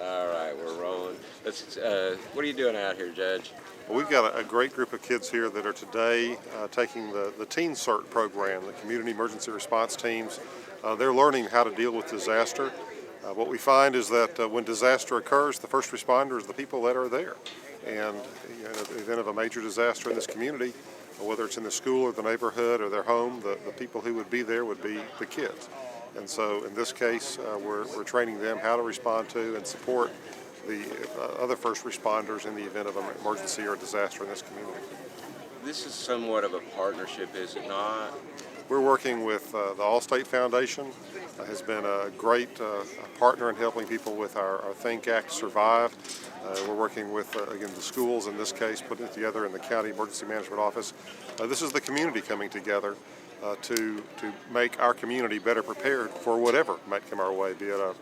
All right, we're rolling. What are you doing out here, Judge? Well, we've got a great group of kids here that are today taking the Teen Cert program, the Community Emergency Response Teams. They're learning how to deal with disaster. What we find is that when disaster occurs, the first responders are the people that are there. And in the event of a major disaster in this community, whether it's in the school or the neighborhood or their home, the people who would be there would be the kids. And so in this case, we're training them how to respond to and support the other first responders in the event of an emergency or disaster in this community. This is somewhat of a partnership, is it not? We're working with the Allstate Foundation, has been a great partner in helping people with our Think, Act, Survive. We're working with, again, the schools in this case, putting it together in the County Emergency Management Office. This is the community coming together to make our community better prepared for whatever might come our way, be it a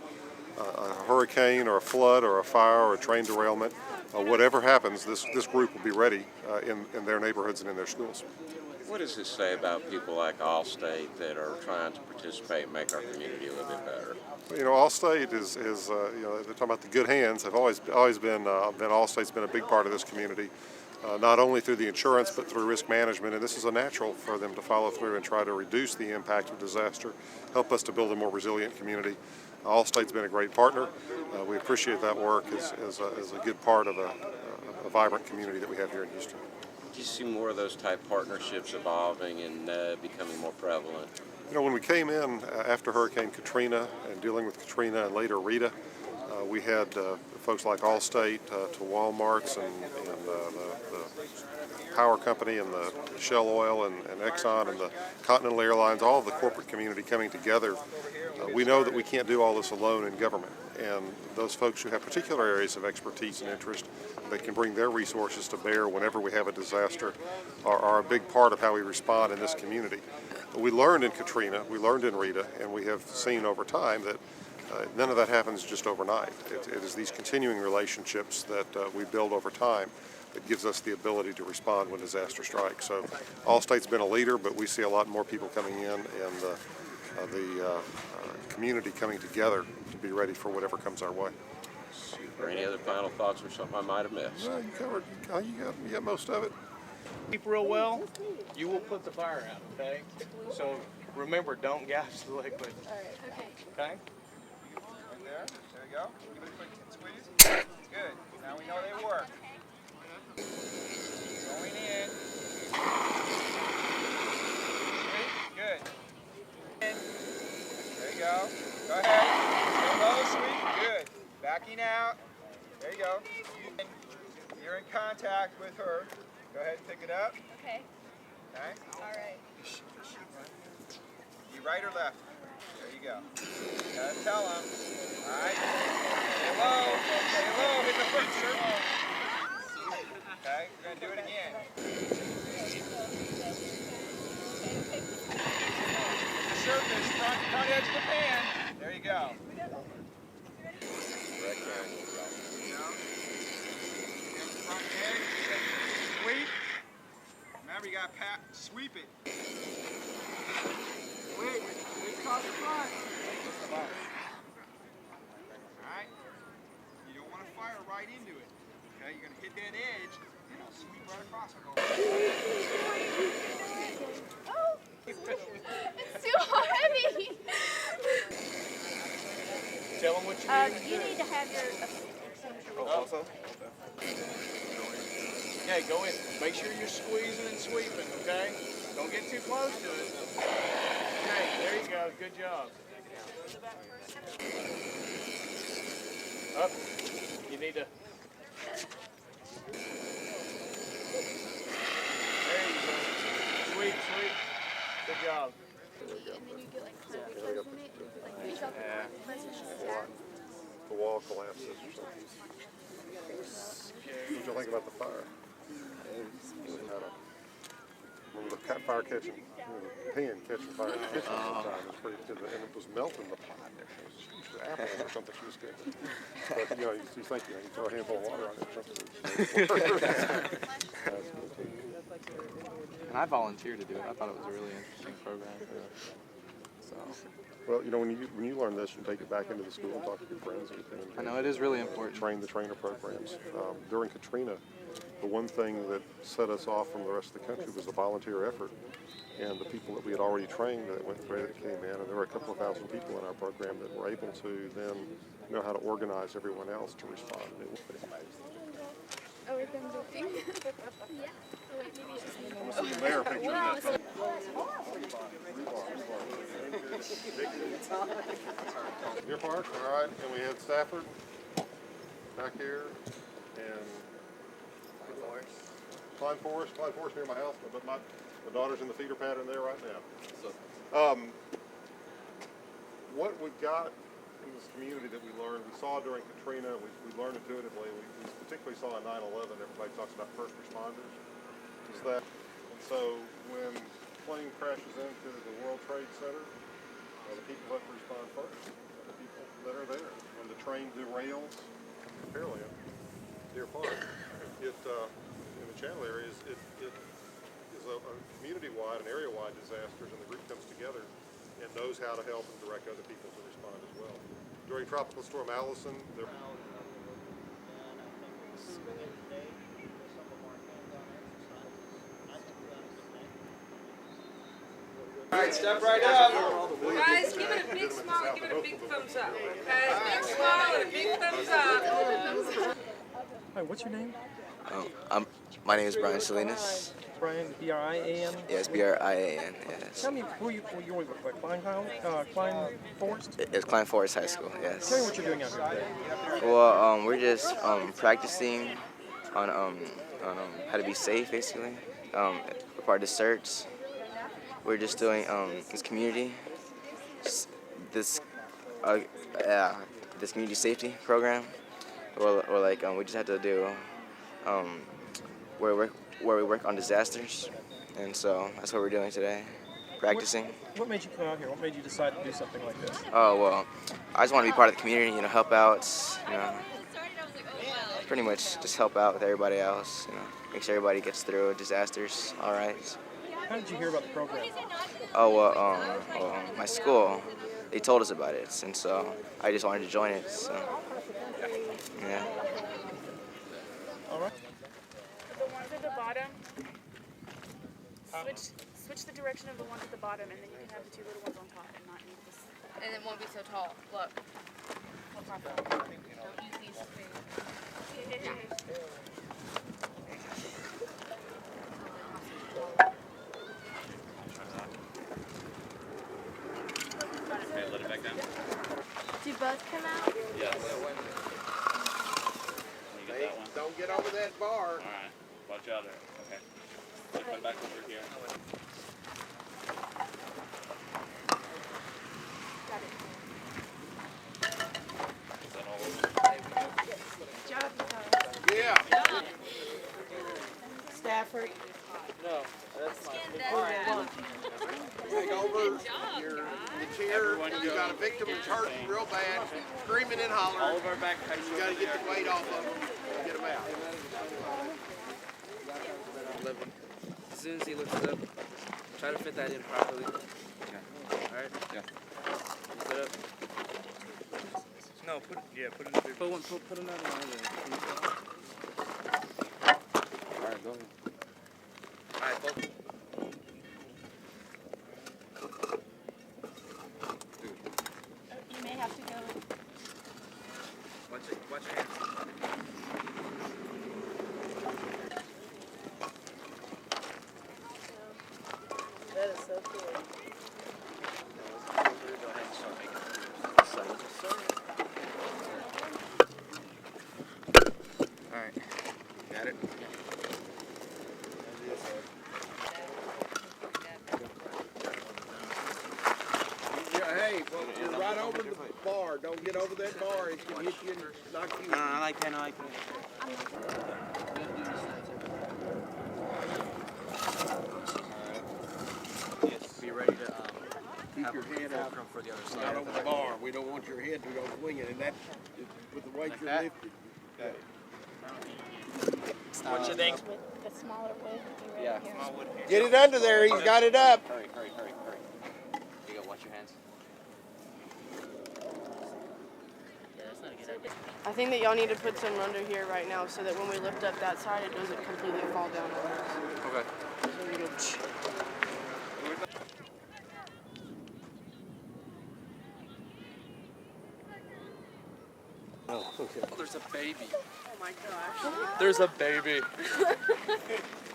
hurricane or a flood or a fire or a train derailment. Whatever happens, this group will be ready in their neighborhoods and in their schools. What does this say about people like Allstate that are trying to participate and make our community a little bit better? You know, Allstate is they're talking about the good hands. Have always been Allstate's been a big part of this community, not only through the insurance but through risk management. And this is a natural for them to follow through and try to reduce the impact of disaster, help us to build a more resilient community. Allstate's been a great partner. We appreciate that work as a good part of a vibrant community that we have here in Houston. Do you see more of those type partnerships evolving and becoming more prevalent? You know, when we came in after Hurricane Katrina and dealing with Katrina and later Rita, we had folks like Allstate to Walmart's and the power company and the Shell Oil and Exxon and the Continental Airlines, all of the corporate community coming together. We know that we can't do all this alone in government, and those folks who have particular areas of expertise and interest that can bring their resources to bear whenever we have a disaster are a big part of how we respond in this community. We learned in Katrina, we learned in Rita, and we have seen over time that none of that happens just overnight. It is these continuing relationships that we build over time that gives us the ability to respond when disaster strikes. So Allstate's been a leader, but we see a lot more people coming in, and the community coming together to be ready for whatever comes our way. Super. Any other final thoughts or something I might have missed? Well, you covered. You got most of it. Keep real well, you will put the fire out, okay? So remember, don't gouge the liquid. All right, okay. Okay? Right there. There you go. Give it a quick squeeze. Good. Now we know they work. Going in. Sweet. Good. In. There you go. Go ahead. Stay low, sweet. Good. Backing out. There you go. You're in contact with her. Go ahead and pick it up. Okay. Okay. All right. You right or left? There you go. Gotta tell them. All right. Stay low. Stay low. Hit the foot, sir. Okay. We're gonna do it again. The surface, front edge of the pan. There you go. Front edge. Sweep. Remember, you gotta sweep it. Wait across the front. Alright? You don't want to fire right into it. Okay, you're gonna hit that edge and it'll sweep right across it. Oh, it's too heavy. Tell them what you need. You need to have your Also? Okay, go in. Make sure you're squeezing and sweeping, okay? Don't get too close to it. Okay, there you go. Good job. Up. You need to... There you go. Sweep, sweep. Good job. and then you get like close in it, like reach up and press it down. The wall collapses or something. What do you think about the fire? Remember the fire catching, the pan catching fire in the kitchen sometime. It's pretty good, and it was melting the pot. It was apple or something she was cooking. But you think you throw a handful of water on it or something. And I volunteered to do it. I thought it was a really interesting program. So Well, you know, when you learn this, you can take it back into the school and talk to your friends and I know it is really important. train the trainer programs. During Katrina, the one thing that set us off from the rest of the country was the volunteer effort. And the people that we had already trained that went through that came in, and there were a couple of thousand people in our program that were able to then know how to organize everyone else to respond. Oh, wait, them looking. Yeah. Oh, wait, maybe it's just me. The mayor picture of that. Deer Park, all right, and we had Stafford back here, and Klein Forest near my house, but my daughter's in the feeder pattern there right now. What we got in this community that we learned, we saw during Katrina, we learned intuitively, we particularly saw in 9/11, everybody talks about first responders, is that, and so when a plane crashes into the World Trade Center, the people who have to respond first are the people that are there. When the train derails, apparently in Deer Park, in the channel areas, it is a community-wide and area-wide disasters, and the group comes together and knows how to help and direct other people to respond as well. During Tropical Storm Allison, there All right, step right up. Guys, give it a big smile, give it a big thumbs up, okay? Big smile and a big thumbs up. Hi, what's your name? My name is Brian Salinas. Brian, B-R-I-A-N? Yes, B-R-I-A-N, yes. Tell me, who you with, like Klein Forest? It's Klein Forest High School, Tell me yes. what you're doing out here today. Well, we're just practicing on how to be safe, basically. We're part of the Cert. We're just doing this community, this community safety program, or like we just had to do where we work on disasters, and so that's what we're doing today, practicing. What made you come out here? What made you decide to do something like this? Oh well, I just want to be part of the community, help out, pretty much just help out with everybody else, make sure everybody gets through disasters all right. How did you hear about the program? Oh well, my school, they told us about it, and so I just wanted to join it. So yeah. All right. The ones at the bottom, switch the direction of the ones at the bottom, and then you can have the two little ones on top and not need this. And it won't be so tall. Look. Don't use these two. Okay, let it back down. Do both come out? Yes. You get that one. Don't get over that bar. All right. Watch out there. Okay. Come back over here. Is that all over? Good job, Yeah. Stafford. Take over the chair. You got a victim who's hurting real bad, screaming and All hollering. of our back You got to get the weight off of them and get them out. As soon as he lifts it up, try to fit that in properly. Alright? Yeah. Lift it up. No, put another one in there. Alright, go ahead. Alright, both. You may have to go. Watch your hands. That is so cool. Alright. Got it? Hey, well, you're right over the bar. Don't get over that bar. It can hit you and knock you. I like that. Be ready to Keep your head out. for the other side. Not over the bar. We don't want your head to go swinging, and that is with the weight you're lifting. Okay. What you think? With the smaller wood. Yeah. Get it under there. He's got it up. Hurry. You gotta watch your hands. I think that y'all need to put some under here right now so that when we lift up that side, it doesn't completely fall down on us. Okay. So we go, Oh, okay. Oh, there's a baby. Oh my gosh. There's a baby.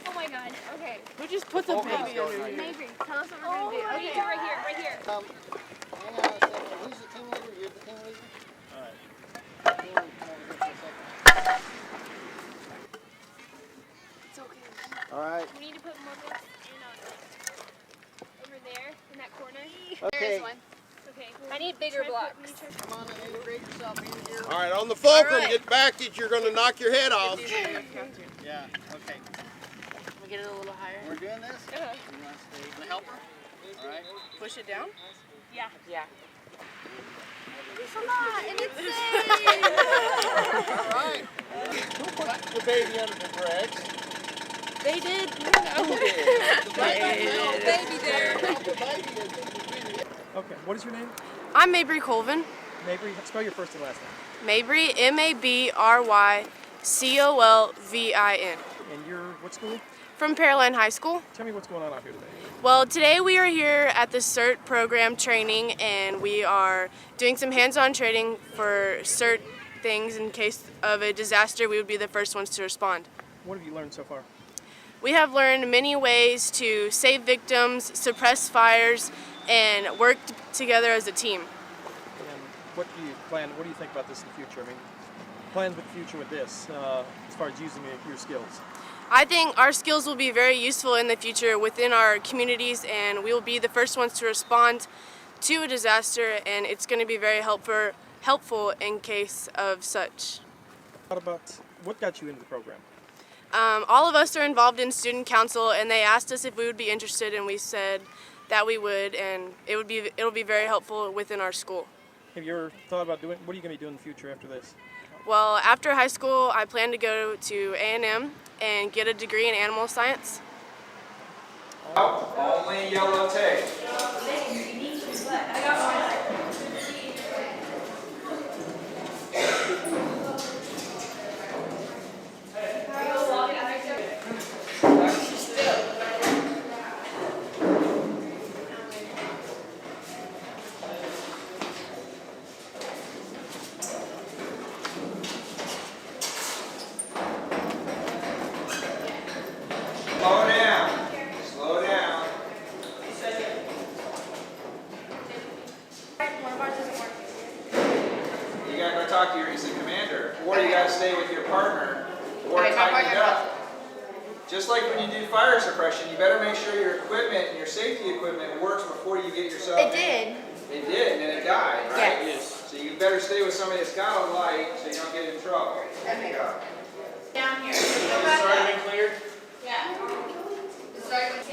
Oh my god. Okay. we just put the baby under here. Maybe. Tell us what we're gonna do. Okay, right here, right here. Hang on a second. Who's the team leader? You're the team leader? Alright. It's okay. Alright. We need to put more books in over there in that corner. Okay. There's one. Okay. I need bigger blocks. Come on and integrate yourself in here. All right, on the fulcrum, All right. get back that you're going to knock your head off. Yeah, okay. We get it a little higher. We're doing this? You want to stay? Want to help her? Alright. Push it down? Yeah. Yeah. Come on, and it's safe. Alright. Who put the baby under the brakes? They did. Baby there. Okay, what is your name? I'm Mabry Colvin. Mabry, spell your first and last name. Mabry, M-A-B-R-Y-C-O-L-V-I-N. And you're what school? From Pearline High School. Tell me what's going on out here today. Well, today we are here at the Cert program training, and we are doing some hands-on training for Cert things in case of a disaster. We would be the first ones to respond. What have you learned so far? We have learned many ways to save victims, suppress fires, and work together as a team. And what do you plan? What do you think about this in the future? I mean, plans with the future with this, as far as using your skills. I think our skills will be very useful in the future within our communities, and we will be the first ones to respond to a disaster, and it's going to be very helpful in case of such. What got you into the program? All of us are involved in student council, and they asked us if we would be interested, and we said that we would, and it'll be very helpful within our school. Have you ever thought about what are you going to be doing in the future after this? Well, after high school, I plan to go to A&M and get a degree in animal science. Only yellow tape. Slow down. Slow down. You gotta go talk to your instant commander, or you gotta stay with your partner, or tighten it up. Just like when you do fire suppression, you better make sure your equipment and your safety equipment works before you get yourself in. It did. It did, and then it died, right? Yes. So you better stay with somebody that's got a light so you don't get in trouble. There you go. Down here. Is this already been cleared? Yeah. Sorry, go ahead.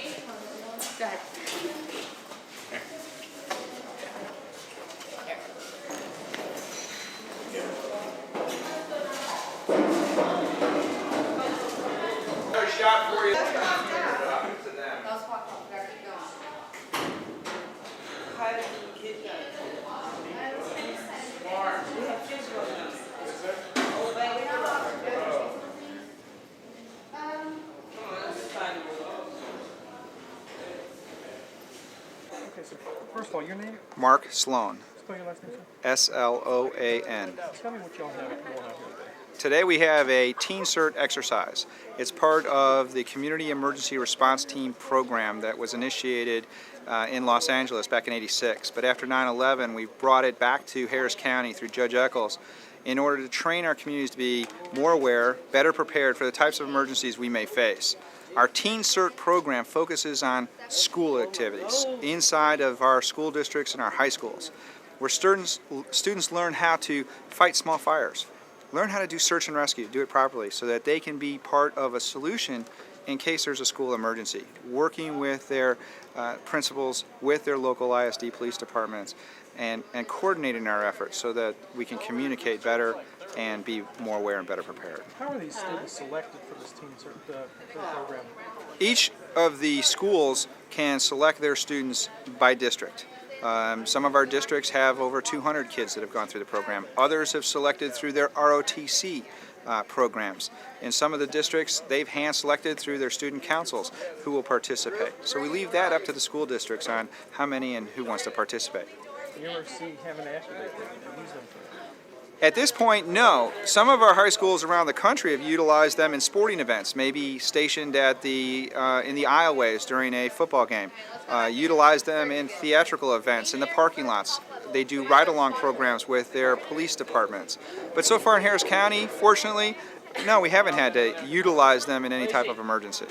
Another shot for you. To them. Okay, so first of all, your name? Mark Sloan, Spell your last name, sir. S-L-O-A-N. Tell me what y'all have going on here today. Today we have a Teen Cert exercise. It's part of the Community Emergency Response Team program that was initiated in Los Angeles back in '86. But after 9/11, we brought it back to Harris County through Judge Eccles in order to train our communities to be more aware, better prepared for the types of emergencies we may face. Our Teen Cert program focuses on school activities inside of our school districts and our high schools, where students learn how to fight small fires, learn how to do search and rescue, do it properly, so that they can be part of a solution in case there's a school emergency, working with their principals, with their local ISD police departments, and coordinating our efforts so that we can communicate better and be more aware and better prepared. How are these students selected for this Teen Cert program? Each of the schools can select their students by district. Some of our districts have over 200 kids that have gone through the program. Others have selected through their ROTC programs. In some of the districts, they've hand-selected through their student councils who will participate. So we leave that up to the school districts on how many and who wants to participate. You ever have an activate that use them for? At this point, no. Some of our high schools around the country have utilized them in sporting events, maybe stationed at the in the aisleways during a football game. Utilized them in theatrical events in the parking lots. They do ride-along programs with their police departments. But so far in Harris County, fortunately, no, we haven't had to utilize them in any type of emergency.